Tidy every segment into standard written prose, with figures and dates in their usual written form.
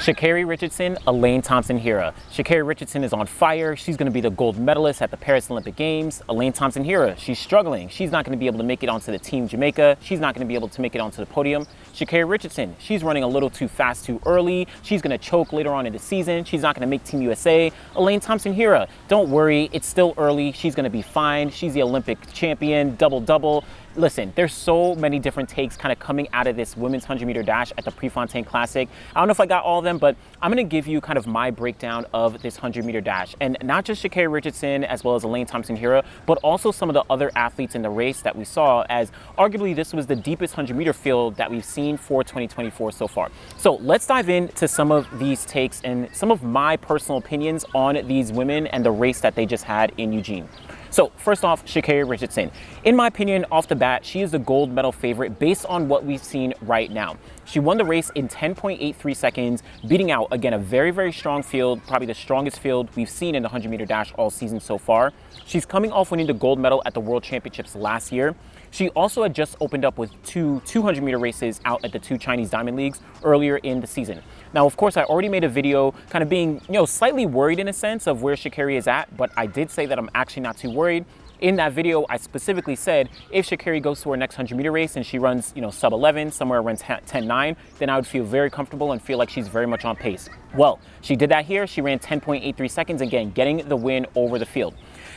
Sha'Carri Richardson, Elaine Thompson-Herah. Sha'Carri Richardson is on fire. She's going to be the gold medalist at the Paris Olympic Games. Elaine Thompson-Herah, she's struggling. She's not going to be able to make it onto the Team Jamaica. She's not going to be able to make it onto the podium. Sha'Carri Richardson, she's running a little too fast too early. She's going to choke later on in the season. She's not going to make Team USA. Elaine Thompson-Herah, don't worry. It's still early. She's going to be fine. She's the Olympic champion, double-double. Listen, there's so many different takes kind of coming out of this women's 100-meter dash at the Prefontaine Classic. I don't know if I got all of them, but I'm going to give you kind of my breakdown of this 100-meter dash. And not just Sha'Carri Richardson as well as Elaine Thompson-Herah, but also some of the other athletes in the race that we saw, as arguably this was the deepest 100-meter field that we've seen for 2024 so far. So let's dive into some of these takes and some of my personal opinions on these women and the race that they just had in Eugene. So first off, Sha'Carri Richardson. In my opinion, off the bat, she is the gold medal favorite based on what we've seen right now. She won the race in 10.83 seconds, beating out, again, a very, very strong field, probably the strongest field we've seen in the 100-meter dash all season so far. She's coming off winning the gold medal at the World Championships last year. She also had just opened up with two 200-meter races out at the two Chinese Diamond Leagues earlier in the season. Now, of course, I already made a video kind of being, slightly worried in a sense of where Sha'Carri is at, but I did say that I'm actually not too worried. In that video, I specifically said if Sha'Carri goes to her next 100-meter race and she runs, sub 11, somewhere around 10.9, then I would feel very comfortable and feel like she's very much on pace. Well, she did that here. She ran 10.83 seconds, again, getting the win over the field.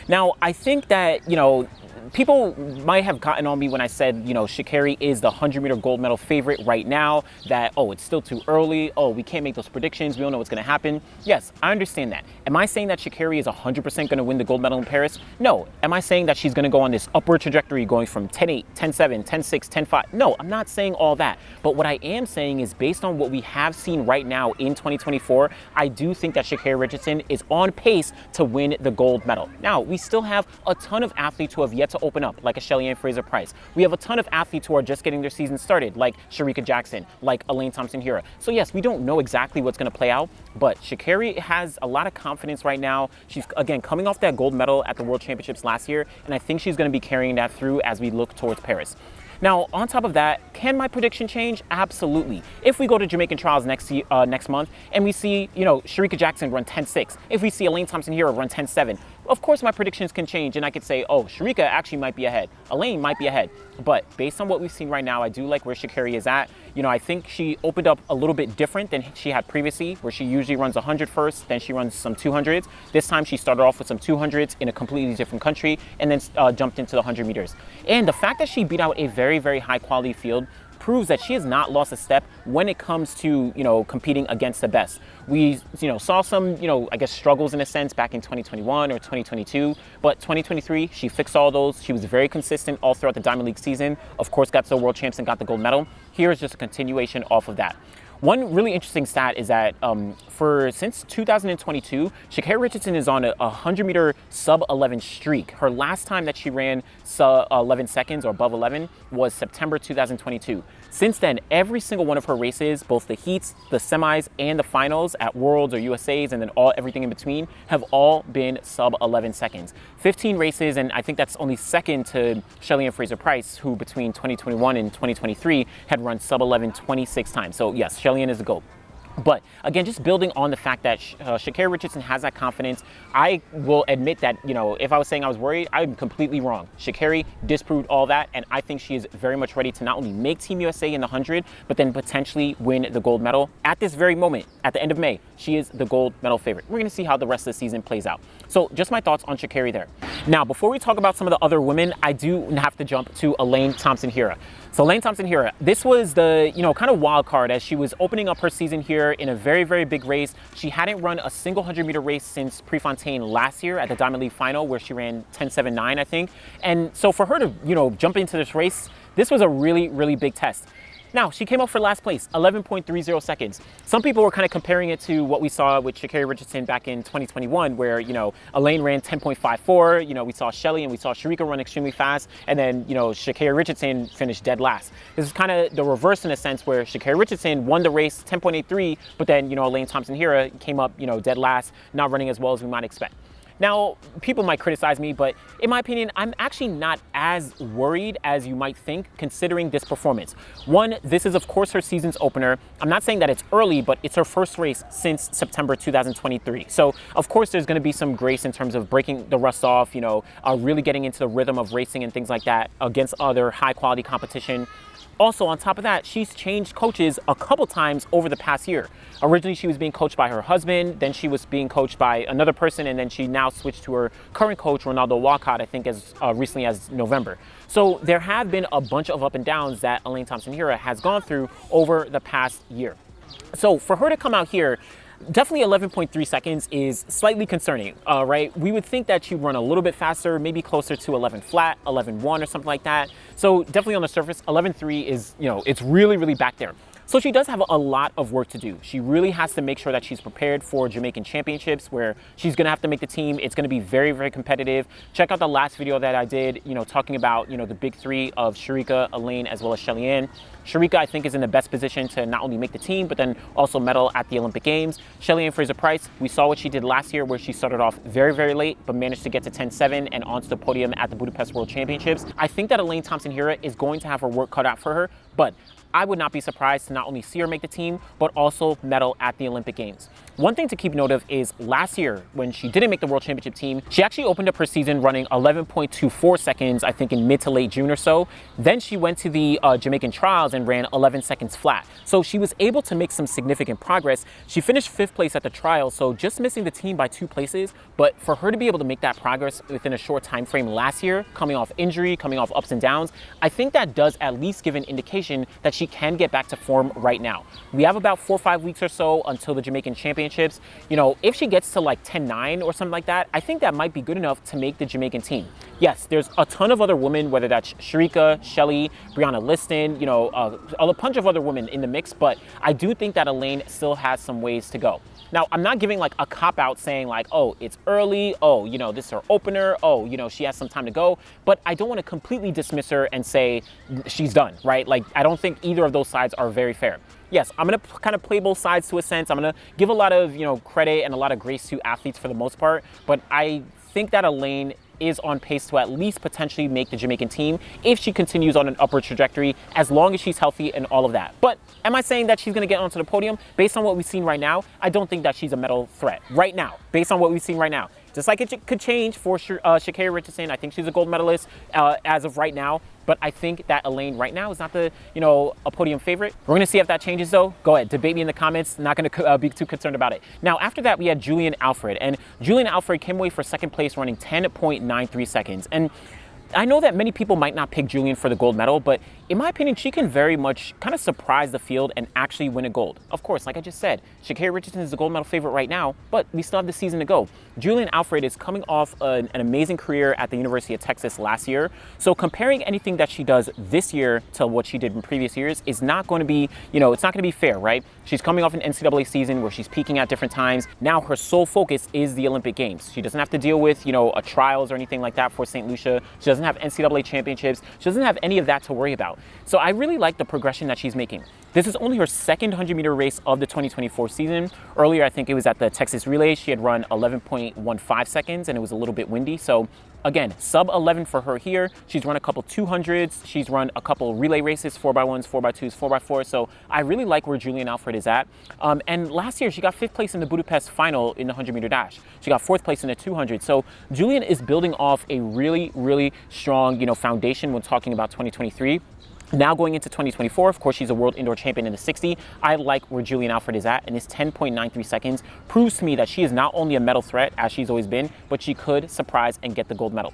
Now, I think that, people might have gotten on me when I said, Sha'Carri is the 100-meter gold medal favorite right now, that, oh, it's still too early. Oh, we can't make those predictions. We don't know what's going to happen. Yes, I understand that. Am I saying that Sha'Carri is 100% going to win the gold medal in Paris? No. Am I saying that she's going to go on this upward trajectory going from 10.8, 10.7, 10.6, 10.5? No, I'm not saying all that. But what I am saying is based on what we have seen right now in 2024, I do think that Sha'Carri Richardson is on pace to win the gold medal. Now, we still have a ton of athletes who have yet to open up, like a Shelly-Ann Fraser-Pryce. We have a ton of athletes who are just getting their season started, like Shericka Jackson, like Elaine Thompson-Herah. So yes, we don't know exactly what's going to play out, but Sha'Carri has a lot of confidence right now. She's, again, coming off that gold medal at the World Championships last year, and I think she's going to be carrying that through as we look towards Paris. Now, on top of that, can my prediction change? Absolutely. If we go to Jamaican trials next month and we see, Shericka Jackson run 10.6, if we see Elaine Thompson-Herah run 10.7, of course my predictions can change and I could say, oh, Shericka actually might be ahead. Elaine might be ahead. But based on what we've seen right now, I do like where Sha'Carri is at. I think she opened up a little bit different than she had previously, where she usually runs 100 first, then she runs some 200s. This time she started off with some 200s in a completely different country and then jumped into the 100 meters. And the fact that she beat out a very, very high quality field proves that she has not lost a step when it comes to, competing against the best. We, saw some, I guess struggles in a sense back in 2021 or 2022, but 2023, she fixed all those. She was very consistent all throughout the Diamond League season. Of course, got to the World Champs and got the gold medal. Here is just a continuation off of that. One really interesting stat is that since 2022, Sha'Carri Richardson is on a 100-meter sub 11 streak. Her last time that she ran sub 11 seconds or above 11 was September 2022. Since then, every single one of her races, both the heats, the semis, and the finals at Worlds or USAs, and then everything in between, have all been sub 11 seconds. 15 races, and I think that's only second to Shelly-Ann Fraser-Pryce, who between 2021 and 2023 had run sub 11 26 times. So yes, Shelly-Ann is the GOAT. But again, just building on the fact that Sha'Carri Richardson has that confidence, I will admit that, if I was saying I was worried, I'm completely wrong. Sha'Carri disproved all that, and I think she is very much ready to not only make Team USA in the 100, but then potentially win the gold medal. At this very moment, at the end of May, she is the gold medal favorite. We're going to see how the rest of the season plays out. So just my thoughts on Sha'Carri there. Now, before we talk about some of the other women, I do have to jump to Elaine Thompson-Herah. So Elaine Thompson-Herah, this was the, kind of wild card as she was opening up her season here in a very, very big race. She hadn't run a single 100-meter race since Prefontaine last year at the Diamond League final, where she ran 10.79, I think. And so for her to, jump into this race, this was a really, really big test. Now, she came up for last place, 11.30 seconds. Some people were kind of comparing it to what we saw with Sha'Carri Richardson back in 2021, where, Elaine ran 10.54. We saw Shelly and we saw Shericka run extremely fast. And then, Sha'Carri Richardson finished dead last. This is kind of the reverse in a sense, where Sha'Carri Richardson won the race 10.83, but then, Elaine Thompson-Herah came up, dead last, not running as well as we might expect. Now, people might criticize me, but in my opinion, I'm actually not as worried as you might think considering this performance. One, this is of course her season's opener. I'm not saying that it's early, but it's her first race since September 2023. So of course there's gonna be some grace in terms of breaking the rust off, you know, really getting into the rhythm of racing and things like that against other high quality competition. Also, on top of that, she's changed coaches a couple times over the past year. Originally, she was being coached by her husband, then she was being coached by another person, and then she now switched to her current coach, Ronaldo Walcott, I think as recently as November. So there have been a bunch of up and downs that Elaine Thompson-Herah has gone through over the past year. So for her to come out here, definitely 11.3 seconds is slightly concerning, right? We would think that she'd run a little bit faster, maybe closer to 11 flat, 11.1 or something like that. So definitely on the surface, 11.3 is, you know, it's really, really back there. So she does have a lot of work to do. She really has to make sure that she's prepared for Jamaican championships where she's gonna have to make the team. It's gonna be very, very competitive. Check out the last video that I did, you know, talking about, you know, the big three of Sharika, Elaine, as well as Shelly-Ann. Sharika, I think, is in the best position to not only make the team, but then also medal at the Olympic Games. Shelly-Ann Fraser-Price, we saw what she did last year where she started off very, very late, but managed to get to 10.7 and onto the podium at the Budapest World Championships. I think that Elaine Thompson-Herah is going to have her work cut out for her, but I would not be surprised to not only see her make the team, but also medal at the Olympic Games. One thing to keep note of is last year, when she didn't make the World Championship team, she actually opened up her season running 11.24 seconds, I think in mid to late June or so. Then she went to the Jamaican trials and ran 11 seconds flat. So she was able to make some significant progress. She finished 5th place at the trials, so just missing the team by 2 places. But for her to be able to make that progress within a short time frame last year, coming off injury, coming off ups and downs, I think that does at least give an indication that she can get back to form right now. We have about 4 or 5 weeks or so until the Jamaican Championships. You know, if she gets to like 10.9 or something like that, I think that might be good enough to make the Jamaican team. Yes, there's a ton of other women, whether that's Sharika, Shelly, Brianna Liston, you know, a bunch of other women in the mix, but I do think that Elaine still has some ways to go. Now, I'm not giving like a cop-out saying like, oh, it's early, oh, you know, this is her opener, oh, you know, she has some time to go, but I don't want to completely dismiss her and say she's done, right? Like, I don't think either of those sides are very fair. Yes, I'm going to kind of play both sides to a sense. I'm going to give a lot of, you know, credit and a lot of grace to athletes for the most part, but I think that Elaine is on pace to at least potentially make the Jamaican team if she continues on an upward trajectory, as long as she's healthy and all of that. But am I saying that she's going to get onto the podium? Based on what we've seen right now, I don't think that she's a medal threat right now, based on what we've seen right now. Just like it could change for Sha'Carri Richardson. I think she's a gold medalist as of right now. But I think that Elaine right now is not the, you know, a podium favorite. We're going to see if that changes though. Go ahead, debate me in the comments. Not going to be too concerned about it. Now, after that, we had Julien Alfred. And Julien Alfred came away for 2nd place running 10.93 seconds. And I know that many people might not pick Julien for the gold medal, but in my opinion, she can very much kind of surprise the field and actually win a gold. Of course, like I just said, Sha'Carri Richardson is the gold medal favorite right now, but we still have the season to go. Julien Alfred is coming off an amazing career at the University of Texas last year. So comparing anything that she does this year to what she did in previous years is not going to be, you know, it's not going to be fair, right? She's coming off an NCAA season where she's peaking at different times. Now her sole focus is the Olympic Games. She doesn't have to deal with, you know, a trials or anything like that for St. Lucia. She doesn't have NCAA championships. She doesn't have any of that to worry about. So I really like the progression that she's making. This is only her 2nd 100-meter race of the 2024 season. Earlier, I think it was at the Texas Relay. She had run 11.15 seconds and it was a little bit windy. So again, sub 11 for her here. She's run a couple 200s. She's run a couple relay races, 4x1s, 4x2s, 4x4s. So I really like where Julien Alfred is at. And last year, she got 5th place in the Budapest final in the 100-meter dash. She got 4th place in the 200. So Julien is building off a really, really strong, you know, foundation when talking about 2023. Now going into 2024, of course, she's a world indoor champion in the 60. I like where Julien Alfred is at, and this 10.93 seconds proves to me that she is not only a medal threat, as she's always been, but she could surprise and get the gold medal.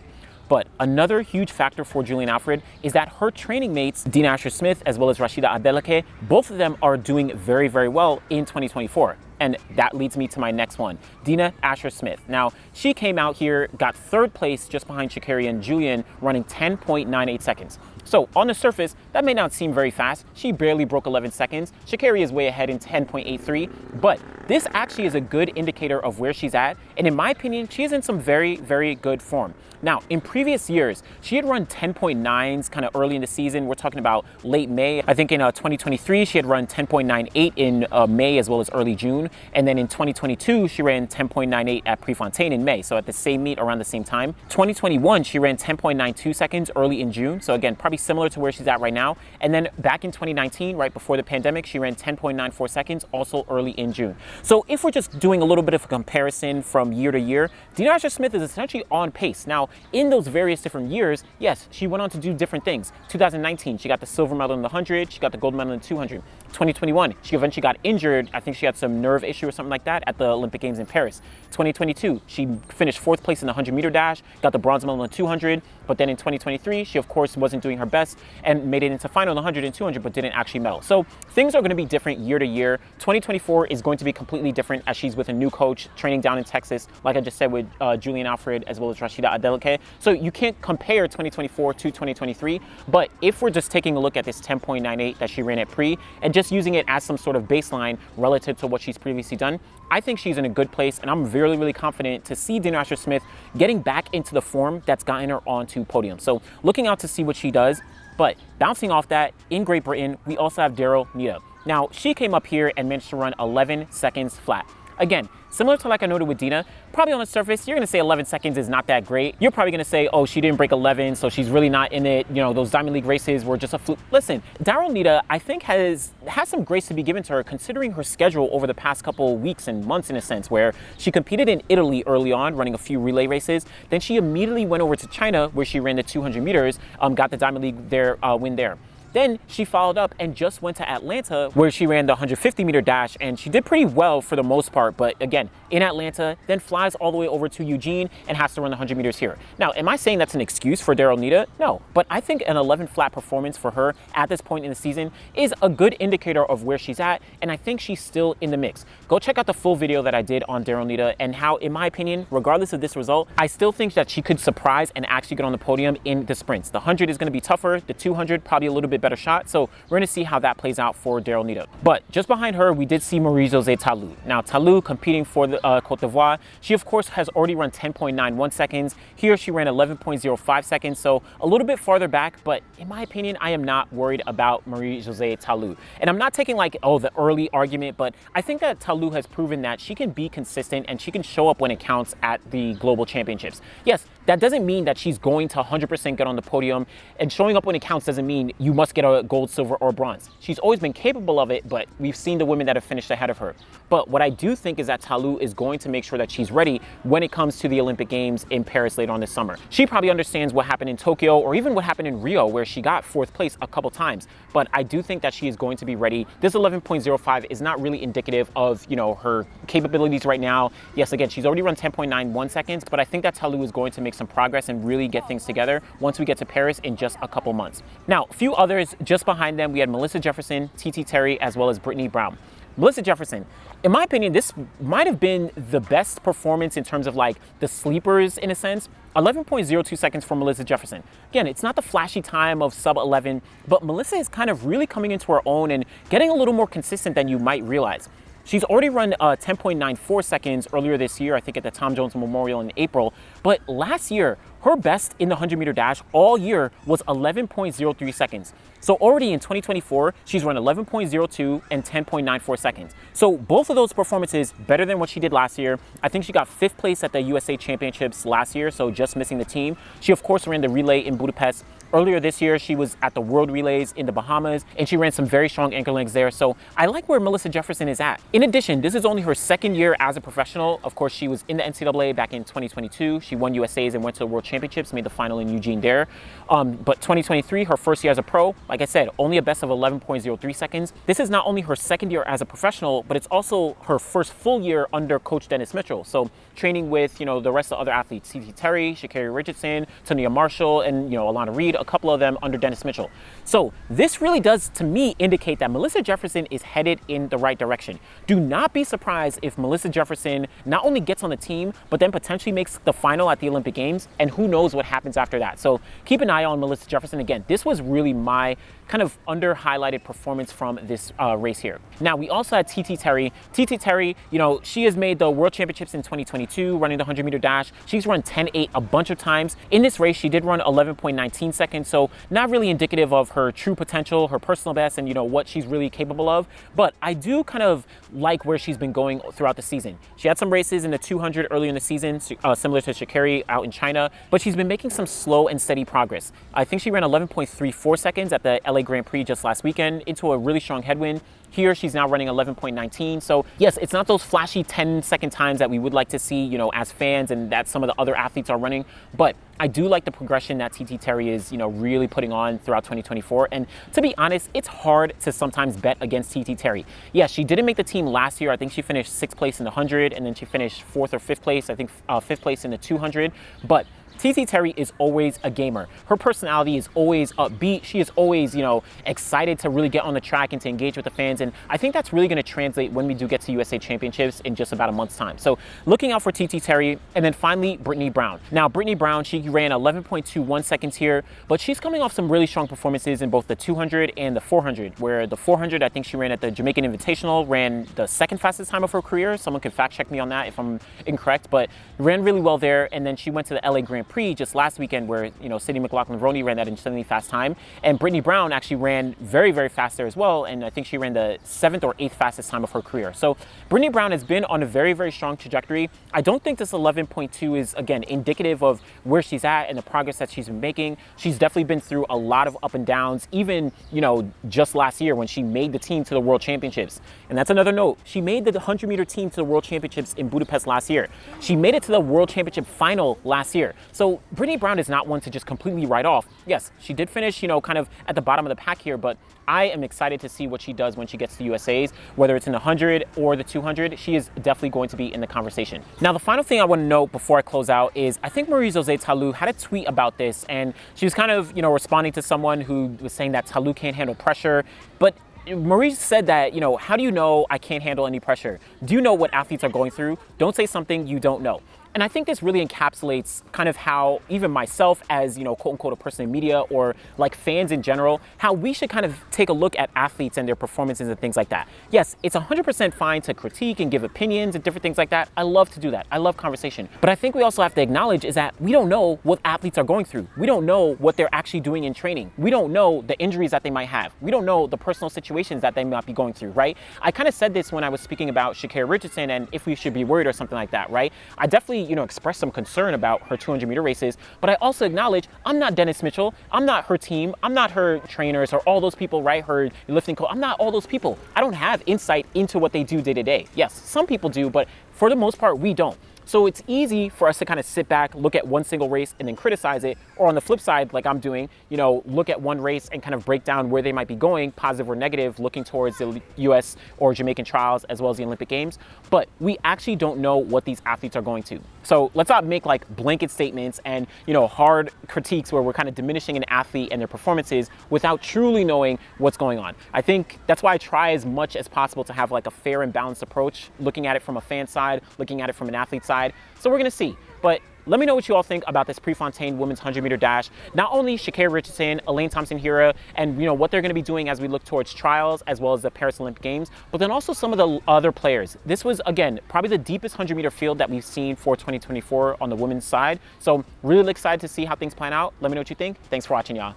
But another huge factor for Julien Alfred is that her training mates, Dina Asher-Smith as well as Rashida Adeleke, both of them are doing very, very well in 2024. And that leads me to my next one, Dina Asher-Smith. Now, she came out here, got 3rd place just behind Sha'Carri and Julien, running 10.98 seconds. So on the surface, that may not seem very fast. She barely broke 11 seconds. Sha'Carri is way ahead in 10.83, but this actually is a good indicator of where she's at. And in my opinion, she is in some very, very good form. Now, in previous years, she had run 10.9s kind of early in the season. We're talking about late May. I think in 2023, she had run 10.98 in May as well as early June. And then in 2022, she ran 10.98 at Prefontaine in May. So at the same meet around the same time. 2021, she ran 10.92 seconds early in June. So again, probably similar to where she's at right now. And then back in 2019, right before the pandemic, she ran 10.94 seconds also early in June. So if we're just doing a little bit of a comparison from year to year, Dina Asher-Smith is essentially on pace. Now, in those various different years, yes, she went on to do different things. 2019, she got the silver medal in the 100, she got the gold medal in the 200. 2021, she eventually got injured. I think she had some nerve issue or something like that at the Olympic Games in Paris. 2022, she finished 4th place in the 100-meter dash, got the bronze medal in the 200, but then in 2023, she of course wasn't doing her best and made it into final in the 100 and 200, but didn't actually medal. So things are going to be different year to year. 2024 is going to be completely different as she's with a new coach training down in Texas, like I just said, with Julien Alfred as well as Rashida Adeleke. So you can't compare 2024 to 2023, but if we're just taking a look at this 10.98 that she ran at pre and just using it as some sort of baseline relative to what she's previously done, I think she's in a good place, and I'm really, really confident to see Dina Asher-Smith getting back into the form that's gotten her onto podium. So looking out to see what she does. But bouncing off that, in Great Britain, we also have Daryll Neita. Now, she came up here and managed to run 11 seconds flat. Again, similar to like I noted with Dina, probably on the surface, you're gonna say 11 seconds is not that great. You're probably gonna say, oh, she didn't break 11, so she's really not in it. You know, those Diamond League races were just a fluke. Listen, Daryll Neita, I think has some grace to be given to her considering her schedule over the past couple weeks and months in a sense, where she competed in Italy early on, running a few relay races. Then she immediately went over to China where she ran the 200 meters, got the Diamond League win there. Then she followed up and just went to Atlanta where she ran the 150-meter dash, and she did pretty well for the most part. But again, in Atlanta, then flies all the way over to Eugene and has to run the 100 meters here. Now, am I saying that's an excuse for Daryll Neita? No, but I think an 11 flat performance for her at this point in the season is a good indicator of where she's at, and I think she's still in the mix. Go check out the full video that I did on Daryll Neita and how, in my opinion, regardless of this result, I still think that she could surprise and actually get on the podium in the sprints. The 100 is going to be tougher. The 200 probably a little bit better shot. So we're going to see how that plays out for Daryll Neita. But just behind her, we did see Josee Ta Lou. Now, Ta Lou competing for the Côte d'Ivoire, she of course has already run 10.91 seconds. Here she ran 11.05 seconds, so a little bit farther back. But in my opinion, I am not worried about Josee Ta Lou. And I'm not taking like, oh, the early argument, but I think that Ta Lou has proven that she can be consistent and she can show up when it counts at the global championships. Yes, that doesn't mean that she's going to 100% get on the podium, and showing up when it counts doesn't mean you must get a gold, silver, or bronze. She's always been capable of it, but we've seen the women that have finished ahead of her. But what I do think is that Ta Lou is going to make sure that she's ready when it comes to the Olympic Games in Paris later on this summer. She probably understands what happened in Tokyo or even what happened in Rio, where she got 4th place a couple times. But I do think that she is going to be ready. This 11.05 is not really indicative of, you know, her capabilities right now. Yes, again, she's already run 10.91 seconds, but I think that Ta Lou is going to make some progress and really get things together once we get to Paris in just a couple months. Now, a few others just behind them, we had Melissa Jefferson, Twanisha Terry, as well as Brittany Brown. Melissa Jefferson, in my opinion, this might have been the best performance in terms of like the sleepers in a sense. 11.02 seconds for Melissa Jefferson. Again, it's not the flashy time of sub 11, but Melissa is kind of really coming into her own and getting a little more consistent than you might realize. She's already run 10.94 seconds earlier this year, I think at the Tom Jones Memorial in April. But last year, her best in the 100-meter dash all year was 11.03 seconds. So already in 2024, she's run 11.02 and 10.94 seconds. So both of those performances better than what she did last year. I think she got 5th place at the USA Championships last year, so just missing the team. She, of course, ran the relay in Budapest. Earlier this year, she was at the World Relays in the Bahamas, and she ran some very strong anchor legs there. So I like where Melissa Jefferson is at. In addition, this is only her 2nd year as a professional. Of course, she was in the NCAA back in 2022. She won USA's and went to the World Championships, made the final in Eugene there. But 2023, her 1st year as a pro, like I said, only a best of 11.03 seconds. This is not only her 2nd year as a professional, but it's also her 1st full year under Coach Dennis Mitchell. So training with, you know, the rest of the other athletes, Terry, Sha'Carri Richardson, Tania Marshall, and, you know, Alana Reed, a couple of them under Dennis Mitchell. So this really does, to me, indicate that Melissa Jefferson is headed in the right direction. Do not be surprised if Melissa Jefferson not only gets on the team, but then potentially makes the final at the Olympic Games, and who knows what happens after that. So keep an eye on Melissa Jefferson. Again, this was really my kind of under-highlighted performance from this race here. Now, we also had TT Terry. TT Terry, you know, she has made the World Championships in 2022, running the 100-meter dash. She's run 10.8 a bunch of times. In this race, she did run 11.19 seconds, so not really indicative of her true potential, her personal best, and, you know, what she's really capable of. But I do kind of like where she's been going throughout the season. She had some races in the 200 early in the season, similar to Sha'Carri out in China, but she's been making some slow and steady progress. I think she ran 11.34 seconds at the LA Grand Prix just last weekend into a really strong headwind. Here, she's now running 11.19. So yes, it's not those flashy 10-second times that we would like to see, you know, as fans and that some of the other athletes are running. But I do like the progression that TT Terry is, you know, really putting on throughout 2024. And to be honest, it's hard to sometimes bet against TT Terry. Yeah, she didn't make the team last year. I think she finished 6th place in the 100, and then she finished 4th or 5th place. I think 5th place in the 200. But TT Terry is always a gamer. Her personality is always upbeat. She is always, you know, excited to really get on the track and to engage with the fans. And I think that's really going to translate when we do get to USA Championships in just about a month's time. So looking out for TT Terry. And then finally, Brittany Brown. Now, Brittany Brown, she ran 11.21 seconds here, but she's coming off some really strong performances in both the 200 and the 400, where the 400, I think she ran at the Jamaican Invitational, ran the 2nd fastest time of her career. Someone could fact check me on that if I'm incorrect, but ran really well there. And then she went to the LA Grand Prix just last weekend, where, you know, Sydney McLaughlin-Roney ran that insanely fast time, and Brittany Brown actually ran very, very fast there as well, and I think she ran the 7th or 8th fastest time of her career. So Brittany Brown has been on a very, very strong trajectory. I don't think this 11.2 is, again, indicative of where she's at and the progress that she's been making. She's definitely been through a lot of up and downs, even, you know, just last year when she made the team to the World Championships. And that's another note. She made the 100-meter team to the World Championships in Budapest last year. She made it to the World Championship final last year. So Brittany Brown is not one to just completely write off. Yes, she did finish, you know, kind of at the bottom of the pack here, but I am excited to see what she does when she gets to USA's, whether it's in the 100 or the 200. She is definitely going to be in the conversation. Now, the final thing I want to note before I close out is I think Josee Ta Lou had a tweet about this, and she was kind of, you know, responding to someone who was saying that Ta Lou can't handle pressure, but Marie said that, you know, how do you know I can't handle any pressure? Do you know what athletes are going through? Don't say something you don't know. And I think this really encapsulates kind of how even myself as, you know, quote unquote, a person in media or like fans in general, how we should kind of take a look at athletes and their performances and things like that. Yes, it's 100% fine to critique and give opinions and different things like that. I love to do that. I love conversation. But I think we also have to acknowledge is that we don't know what athletes are going through. We don't know what they're actually doing in training. We don't know the injuries that they might have. We don't know the personal situations that they might be going through, right? I kind of said this when I was speaking about Sha'Carri Richardson and if we should be worried or something like that, right? I definitely, you know, expressed some concern about her 200-meter races, but I also acknowledge I'm not Dennis Mitchell. I'm not her team. I'm not her trainers or all those people, right? Her lifting coach. I'm not all those people. I don't have insight into what they do day to day. Yes, some people do, but for the most part, we don't. So it's easy for us to kind of sit back, look at one single race and then criticize it. Or on the flip side, like I'm doing, you know, look at one race and kind of break down where they might be going, positive or negative, looking towards the US or Jamaican trials as well as the Olympic Games. But we actually don't know what these athletes are going to. So let's not make like blanket statements and, you know, hard critiques where we're kind of diminishing an athlete and their performances without truly knowing what's going on. I think that's why I try as much as possible to have like a fair and balanced approach, looking at it from a fan side, looking at it from an athlete side. So we're going to see. But let me know what you all think about this Prefontaine women's 100-meter dash. Not only Sha'Carri Richardson, Elaine Thompson-Herah, and, you know, what they're going to be doing as we look towards trials as well as the Paris Olympic Games, but then also some of the other players. This was, again, probably the deepest 100-meter field that we've seen for 2024 on the women's side. So really excited to see how things plan out. Let me know what you think. Thanks for watching, y'all.